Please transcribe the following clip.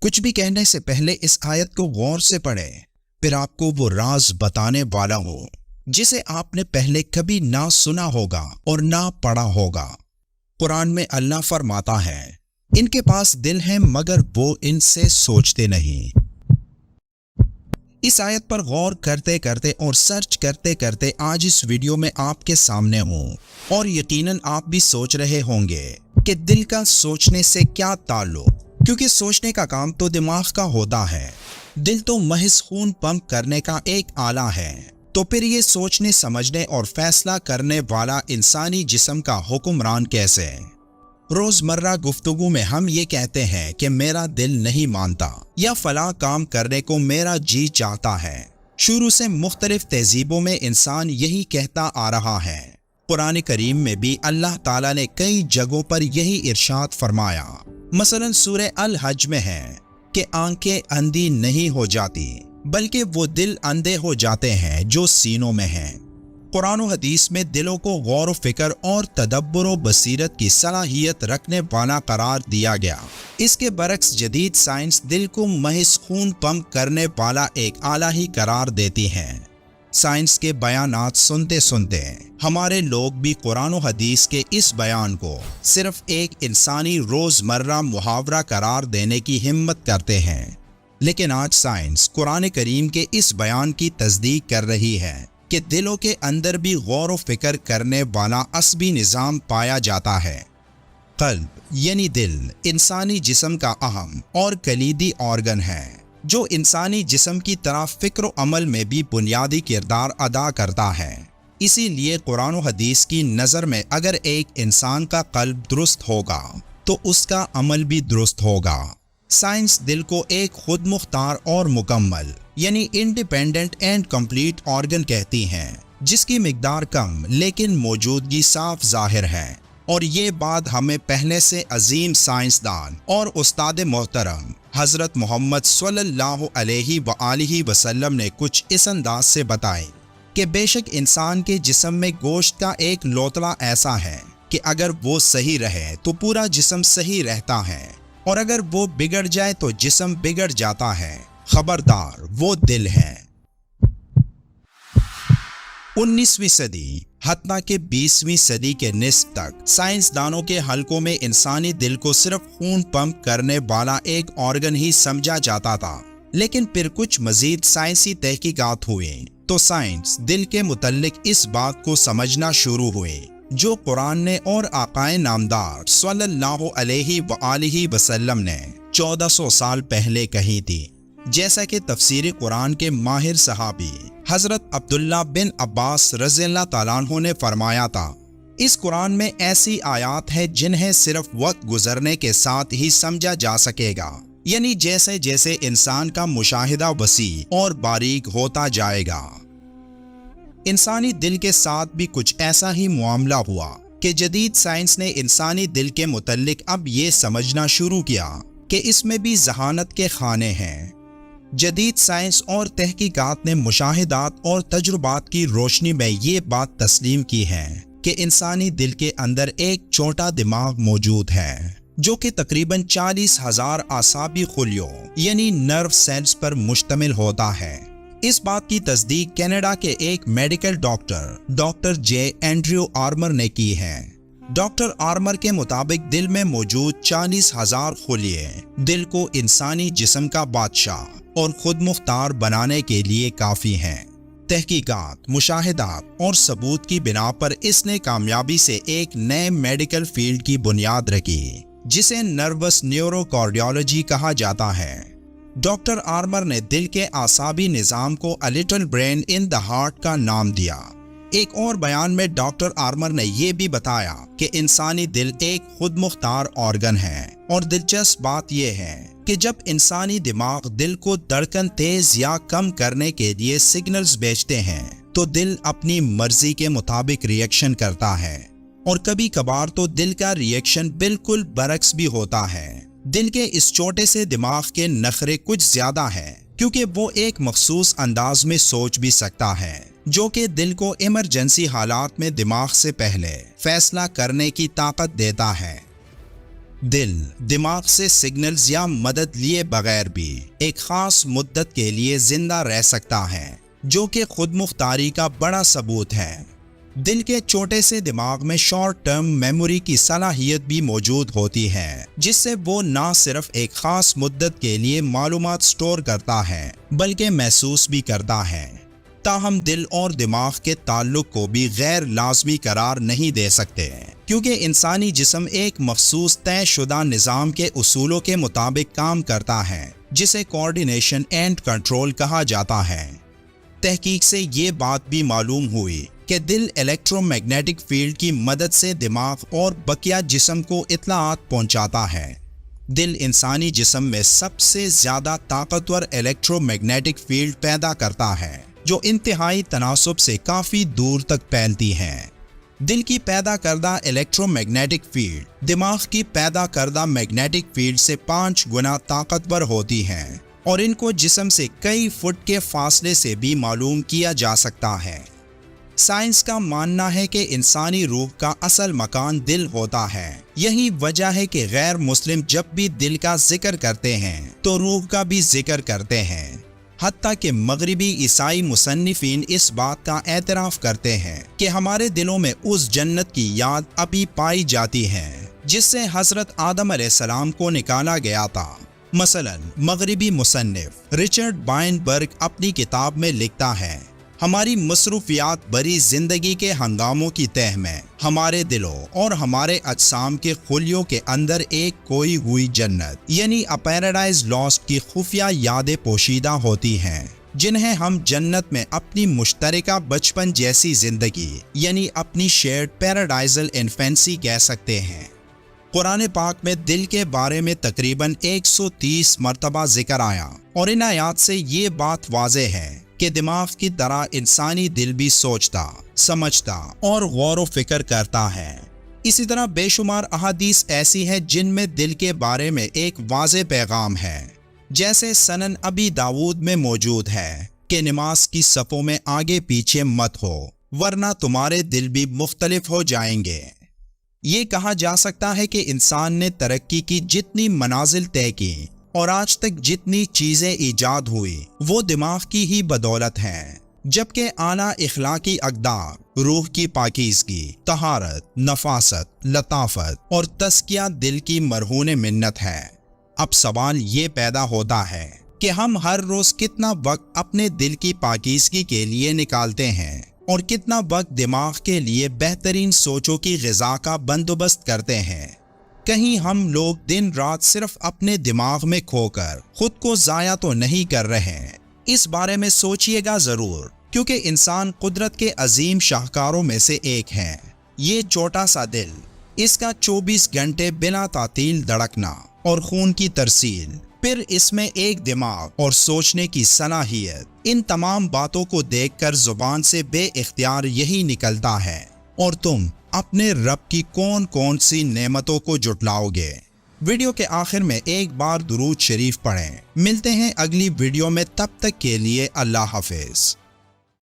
کچھ بھی کہنے سے پہلے اس آیت کو غور سے پڑھیں، پھر آپ کو وہ راز بتانے والا ہوں جسے آپ نے پہلے کبھی نہ سنا ہوگا اور نہ پڑھا ہوگا۔ قرآن میں اللہ فرماتا ہے، ان کے پاس دل ہیں مگر وہ ان سے سوچتے نہیں۔ اس آیت پر غور کرتے کرتے اور سرچ کرتے کرتے آج اس ویڈیو میں آپ کے سامنے ہوں، اور یقیناً آپ بھی سوچ رہے ہوں گے کہ دل کا سوچنے سے کیا تعلق، کیونکہ سوچنے کا کام تو دماغ کا ہوتا ہے، دل تو محض خون پمپ کرنے کا ایک آلہ ہے، تو پھر یہ سوچنے سمجھنے اور فیصلہ کرنے والا انسانی جسم کا حکمران کیسے؟ روزمرہ گفتگو میں ہم یہ کہتے ہیں کہ میرا دل نہیں مانتا یا فلاں کام کرنے کو میرا جی چاہتا ہے۔ شروع سے مختلف تہذیبوں میں انسان یہی کہتا آ رہا ہے۔ قرآن کریم میں بھی اللہ تعالیٰ نے کئی جگہوں پر یہی ارشاد فرمایا، مثلا سورہ الحج میں ہے کہ آنکھیں اندھی نہیں ہو جاتی بلکہ وہ دل اندھے ہو جاتے ہیں جو سینوں میں ہیں۔ قرآن و حدیث میں دلوں کو غور و فکر اور تدبر و بصیرت کی صلاحیت رکھنے والا قرار دیا گیا۔ اس کے برعکس جدید سائنس دل کو محض خون پمپ کرنے والا ایک آلہ ہی قرار دیتی ہے۔ سائنس کے بیانات سنتے سنتے ہمارے لوگ بھی قرآن و حدیث کے اس بیان کو صرف ایک انسانی روزمرہ محاورہ قرار دینے کی ہمت کرتے ہیں، لیکن آج سائنس قرآن کریم کے اس بیان کی تصدیق کر رہی ہے کہ دلوں کے اندر بھی غور و فکر کرنے والا عصبی نظام پایا جاتا ہے۔ قلب یعنی دل انسانی جسم کا اہم اور کلیدی آرگن ہے، جو انسانی جسم کی طرح فکر و عمل میں بھی بنیادی کردار ادا کرتا ہے۔ اسی لیے قرآن و حدیث کی نظر میں اگر ایک انسان کا قلب درست ہوگا تو اس کا عمل بھی درست ہوگا۔ سائنس دل کو ایک خود مختار اور مکمل یعنی انڈیپینڈنٹ اینڈ کمپلیٹ آرگن کہتی ہیں، جس کی مقدار کم لیکن موجودگی صاف ظاہر ہے، اور یہ بات ہمیں پہلے سے عظیم سائنسدان اور استاد محترم حضرت محمد صلی اللہ علیہ وآلہ وسلم نے کچھ اس انداز سے بتائی کہ بے شک انسان کے جسم میں گوشت کا ایک لوتڑا ایسا ہے کہ اگر وہ صحیح رہے تو پورا جسم صحیح رہتا ہے، اور اگر وہ بگڑ جائے تو جسم بگڑ جاتا ہے، خبردار وہ دل ہے۔ 19ویں صدی حتیٰ کہ 20ویں صدی کے نصف تک سائنسدانوں کے حلقوں میں انسانی دل کو صرف خون پمپ کرنے والا ایک آرگن ہی سمجھا جاتا تھا، لیکن پھر کچھ مزید سائنسی تحقیقات ہوئے تو سائنس دل کے متعلق اس بات کو سمجھنا شروع ہوئے جو قرآن نے اور آقائے نامدار صلی اللہ علیہ وآلہ وسلم نے 1400 سال پہلے کہی تھی، جیسا کہ تفسیر قرآن کے ماہر صحابی حضرت عبداللہ بن عباس رضی اللہ تعالیٰ عنہ نے فرمایا تھا، اس قرآن میں ایسی آیات ہیں جنہیں صرف وقت گزرنے کے ساتھ ہی سمجھا جا سکے گا، یعنی جیسے جیسے انسان کا مشاہدہ وسیع اور باریک ہوتا جائے گا۔ انسانی دل کے ساتھ بھی کچھ ایسا ہی معاملہ ہوا کہ جدید سائنس نے انسانی دل کے متعلق اب یہ سمجھنا شروع کیا کہ اس میں بھی ذہانت کے خانے ہیں۔ جدید سائنس اور تحقیقات نے مشاہدات اور تجربات کی روشنی میں یہ بات تسلیم کی ہے کہ انسانی دل کے اندر ایک چھوٹا دماغ موجود ہے جو کہ تقریباً 40,000 اعصابی خلیوں یعنی نرو سیلز پر مشتمل ہوتا ہے۔ اس بات کی تصدیق کینیڈا کے ایک medical doctor J Andrew armour نے کی ہے۔ ڈاکٹر آرمر کے مطابق دل میں موجود 40,000 خلیے دل کو انسانی جسم کا بادشاہ اور خود مختار بنانے کے لیے کافی ہیں۔ تحقیقات، مشاہدات اور ثبوت کی بنا پر اس نے کامیابی سے ایک نئے میڈیکل فیلڈ کی بنیاد رکھی جسے نروس نیورو کارڈیالوجی کہا جاتا ہے۔ ڈاکٹر آرمر نے دل کے اعصابی نظام کو A Little Brain in the Heart کا نام دیا۔ ایک اور بیان میں ڈاکٹر آرمر نے یہ بھی بتایا کہ انسانی دل ایک خود مختار آرگن ہے، اور دلچسپ بات یہ ہے کہ جب انسانی دماغ دل کو دھڑکن تیز یا کم کرنے کے لیے سگنلز بھیجتے ہیں تو دل اپنی مرضی کے مطابق ریئیکشن کرتا ہے، اور کبھی کبھار تو دل کا ریئیکشن بالکل برعکس بھی ہوتا ہے۔ دل کے اس چھوٹے سے دماغ کے نخرے کچھ زیادہ ہیں کیونکہ وہ ایک مخصوص انداز میں سوچ بھی سکتا ہے، جو کہ دل کو ایمرجنسی حالات میں دماغ سے پہلے فیصلہ کرنے کی طاقت دیتا ہے۔ دل دماغ سے سگنلز یا مدد لیے بغیر بھی ایک خاص مدت کے لیے زندہ رہ سکتا ہے، جو کہ خود مختاری کا بڑا ثبوت ہے۔ دل کے چھوٹے سے دماغ میں شارٹ ٹرم میموری کی صلاحیت بھی موجود ہوتی ہے، جس سے وہ نہ صرف ایک خاص مدت کے لیے معلومات سٹور کرتا ہے بلکہ محسوس بھی کرتا ہے۔ تاہم دل اور دماغ کے تعلق کو بھی غیر لازمی قرار نہیں دے سکتے، کیونکہ انسانی جسم ایک مخصوص طے شدہ نظام کے اصولوں کے مطابق کام کرتا ہے، جسے کوآرڈینیشن اینڈ کنٹرول کہا جاتا ہے۔ تحقیق سے یہ بات بھی معلوم ہوئی کہ دل الیکٹرو میگنیٹک فیلڈ کی مدد سے دماغ اور بقیہ جسم کو اطلاعات پہنچاتا ہے۔ دل انسانی جسم میں سب سے زیادہ طاقتور الیکٹرو میگنیٹک فیلڈ پیدا کرتا ہے، جو انتہائی تناسب سے کافی دور تک پھیلتی ہے۔ دل کی پیدا کردہ الیکٹرو میگنیٹک فیلڈ دماغ کی پیدا کردہ میگنیٹک فیلڈ سے 5 گنا طاقتور ہوتی ہے، اور ان کو جسم سے کئی فٹ کے فاصلے سے بھی معلوم کیا جا سکتا ہے۔ سائنس کا ماننا ہے کہ انسانی روح کا اصل مکان دل ہوتا ہے۔ یہی وجہ ہے کہ غیر مسلم جب بھی دل کا ذکر کرتے ہیں تو روح کا بھی ذکر کرتے ہیں۔ حتیٰ کہ مغربی عیسائی مصنفین اس بات کا اعتراف کرتے ہیں کہ ہمارے دلوں میں اس جنت کی یاد ابھی پائی جاتی ہے جس سے حضرت آدم علیہ السلام کو نکالا گیا تھا۔ مثلا مغربی مصنف رچرڈ بائن برگ اپنی کتاب میں لکھتا ہے، ہماری مصروفیات بری زندگی کے ہنگاموں کی تہ میں ہمارے دلوں اور ہمارے اجسام کے خلیوں کے اندر ایک کھوئی ہوئی جنت یعنی اے پیراڈائز لاسٹ کی خفیہ یادیں پوشیدہ ہوتی ہیں، جنہیں ہم جنت میں اپنی مشترکہ بچپن جیسی زندگی یعنی اپنی شیئرڈ پیراڈائزل انفینسی کہہ سکتے ہیں۔ قرآن پاک میں دل کے بارے میں تقریباً 130 مرتبہ ذکر آیا، اور ان آیات سے یہ بات واضح ہے کہ دماغ کی طرح انسانی دل بھی سوچتا، سمجھتا اور غور و فکر کرتا ہے۔ اسی طرح بے شمار احادیث ایسی ہیں جن میں دل کے بارے میں ایک واضح پیغام ہے، جیسے سنن ابی داود میں موجود ہے کہ نماز کی صفوں میں آگے پیچھے مت ہو، ورنہ تمہارے دل بھی مختلف ہو جائیں گے۔ یہ کہا جا سکتا ہے کہ انسان نے ترقی کی جتنی منازل طے کی اور آج تک جتنی چیزیں ایجاد ہوئی وہ دماغ کی ہی بدولت ہیں، جبکہ اعلیٰ اخلاقی اقدار، روح کی پاکیزگی، طہارت، نفاست، لطافت اور تزکیہ دل کی مرہون منت ہے۔ اب سوال یہ پیدا ہوتا ہے کہ ہم ہر روز کتنا وقت اپنے دل کی پاکیزگی کے لیے نکالتے ہیں اور کتنا وقت دماغ کے لیے بہترین سوچوں کی غذا کا بندوبست کرتے ہیں۔ کہیں ہم لوگ دن رات صرف اپنے دماغ میں کھو کر خود کو ضائع تو نہیں کر رہے ہیں؟ اس بارے میں سوچئے گا ضرور، کیونکہ انسان قدرت کے عظیم شاہکاروں میں سے ایک ہے۔ یہ چھوٹا سا دل، اس کا 24 گھنٹے بلا تعطیل دھڑکنا اور خون کی ترسیل، پھر اس میں ایک دماغ اور سوچنے کی صلاحیت، ان تمام باتوں کو دیکھ کر زبان سے بے اختیار یہی نکلتا ہے، اور تم اپنے رب کی کون کون سی نعمتوں کو جھٹلاؤ گے؟ ویڈیو کے آخر میں ایک بار درود شریف پڑھیں۔ ملتے ہیں اگلی ویڈیو میں، تب تک کے لیے اللہ حافظ۔